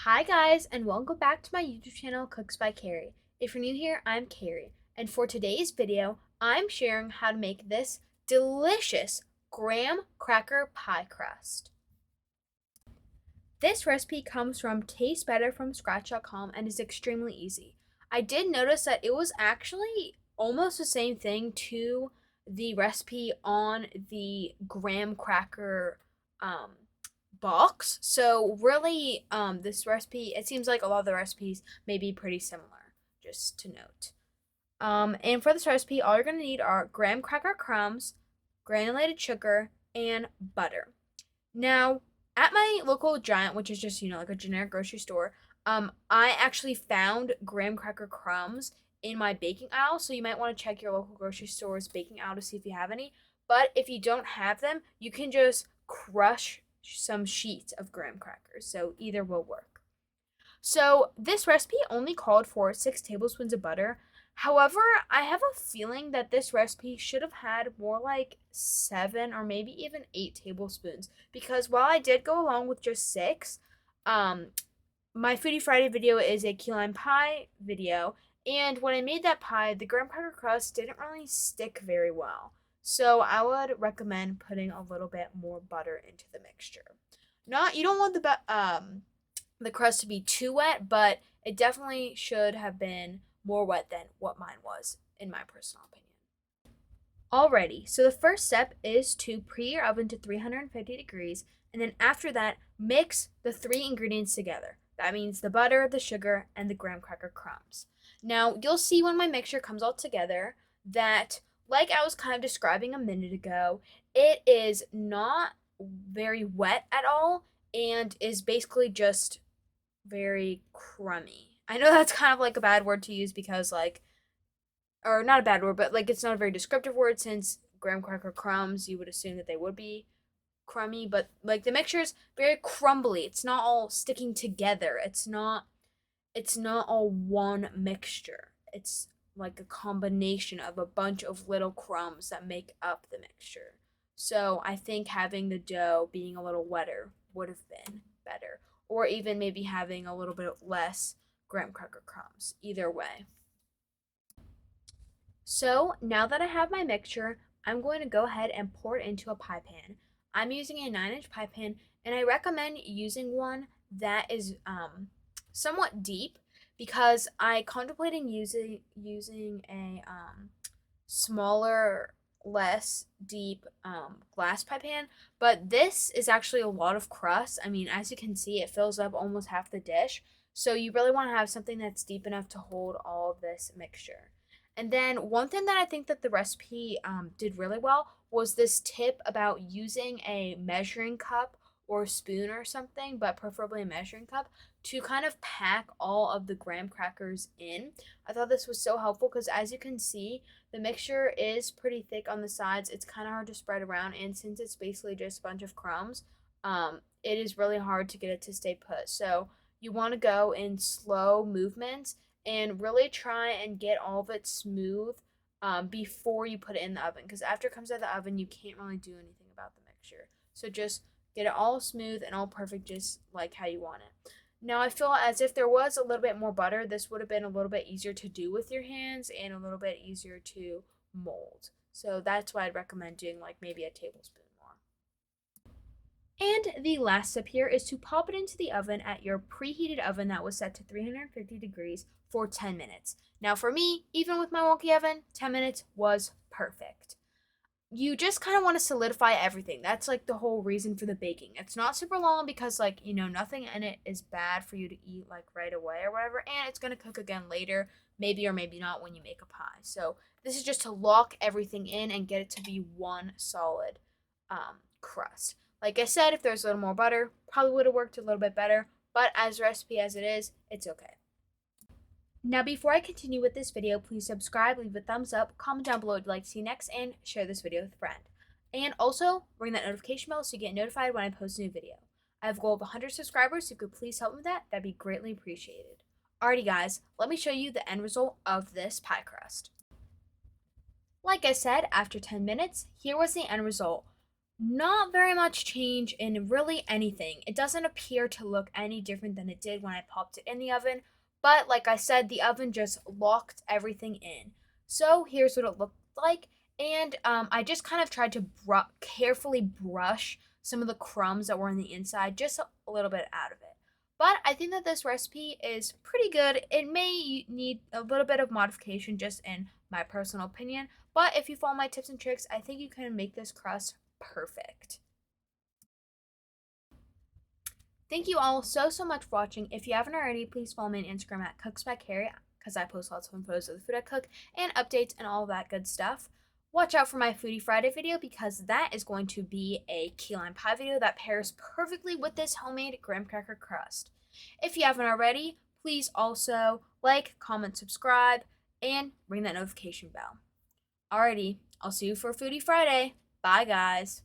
Hi guys, and welcome back to my YouTube channel, Cooks by Carrie. If you're new here, I'm Carrie, and for today's video, I'm sharing how to make this delicious graham cracker pie crust. This recipe comes from tastebetterfromscratch.com and is extremely easy. I did notice that it was actually almost the same thing to the recipe on the graham cracker um, box. So really, this recipe, it seems like a lot of the recipes may be pretty similar, just to note. And for this recipe, all you're gonna need are graham cracker crumbs, granulated sugar, and butter. Now, at my local Giant, which is just, like a generic grocery store, I actually found graham cracker crumbs in my baking aisle. So you might want to check your local grocery store's baking aisle to see if you have any. But if you don't have them, you can just crush some sheets of graham crackers. So either will work. So this recipe only called for 6 tablespoons of butter. However, I have a feeling that this recipe should have had more like 7 or maybe even 8 tablespoons, because while I did go along with just six, um, my Foodie Friday video is a key lime pie video, and when I made that pie, the graham cracker crust didn't really stick very well. So I would recommend putting a little bit more butter into the mixture. Not You don't want the crust to be too wet, but it definitely should have been more wet than what mine was, in my personal opinion. Alrighty, so the first step is to preheat your oven to 350 degrees, and then after that, mix the three ingredients together. That means the butter, the sugar, and the graham cracker crumbs. Now, you'll see when my mixture comes all together that, like I was kind of describing a minute ago, it is not very wet at all and is basically just very crummy. I know that's kind of like a bad word to use because, or not a bad word, but like it's not a very descriptive word, since graham cracker crumbs, you would assume that they would be crummy, but like the mixture is very crumbly. It's not all sticking together. It's not all one mixture. It's like a combination of a bunch of little crumbs that make up the mixture. So I think having the dough being a little wetter would have been better, or even maybe having a little bit less graham cracker crumbs. Either way. So now that I have my mixture, I'm going to go ahead and pour it into a pie pan. I'm using a 9-inch pie pan, and I recommend using one that is somewhat deep, because I contemplating using a smaller, less deep glass pie pan, but this is actually a lot of crust. I mean, as you can see, it fills up almost half the dish. So you really want to have something that's deep enough to hold all of this mixture. And then one thing that I think that the recipe did really well was this tip about using a measuring cup or spoon or something, but preferably a measuring cup, to kind of pack all of the graham crackers in. I thought this was so helpful because, as you can see, the mixture is pretty thick on the sides. It's kind of hard to spread around, and since it's basically just a bunch of crumbs, it is really hard to get it to stay put. So you want to go in slow movements and really try and get all of it smooth before you put it in the oven, because after it comes out of the oven, you can't really do anything about the mixture. So just get it all smooth and all perfect, just like how you want it. Now, I feel as if there was a little bit more butter, this would have been a little bit easier to do with your hands and a little bit easier to mold. So that's why I'd recommend doing like maybe a tablespoon more. And the last step here is to pop it into the oven at your preheated oven that was set to 350 degrees for 10 minutes. Now, for me, even with my wonky oven, 10 minutes was perfect. You just kind of want to solidify everything. That's like the whole reason for the baking. It's not super long because, nothing in it is bad for you to eat like right away or whatever, and it's going to cook again later, maybe or maybe not, when you make a pie. So this is just to lock everything in and get it to be one solid crust. Like I said, if there's a little more butter, probably would have worked a little bit better, but as recipe as it is, it's okay. Now, before I continue with this video, please subscribe, leave a thumbs up, comment down below what you'd like to see next, and share this video with a friend. And also, ring that notification bell so you get notified when I post a new video. I have a goal of 100 subscribers, so if you could please help me with that, that'd be greatly appreciated. Alrighty guys, let me show you the end result of this pie crust. Like I said, after 10 minutes, here was the end result. Not very much change in really anything. It doesn't appear to look any different than it did when I popped it in the oven, but like I said, the oven just locked everything in. So here's what it looked like, and I just kind of tried to carefully brush some of the crumbs that were on the inside, just a little bit out of it. But I think that this recipe is pretty good. It may need a little bit of modification, just in my personal opinion, but if you follow my tips and tricks, I think you can make this crust perfect. Thank you all so much for watching. If you haven't already, please follow me on Instagram at CooksByCarrie because I post lots of fun photos of the food I cook and updates and all of that good stuff. Watch out for my Foodie Friday video because that is going to be a key lime pie video that pairs perfectly with this homemade graham cracker crust. If you haven't already, please also like, comment, subscribe, and ring that notification bell. Alrighty, I'll see you for Foodie Friday. Bye, guys.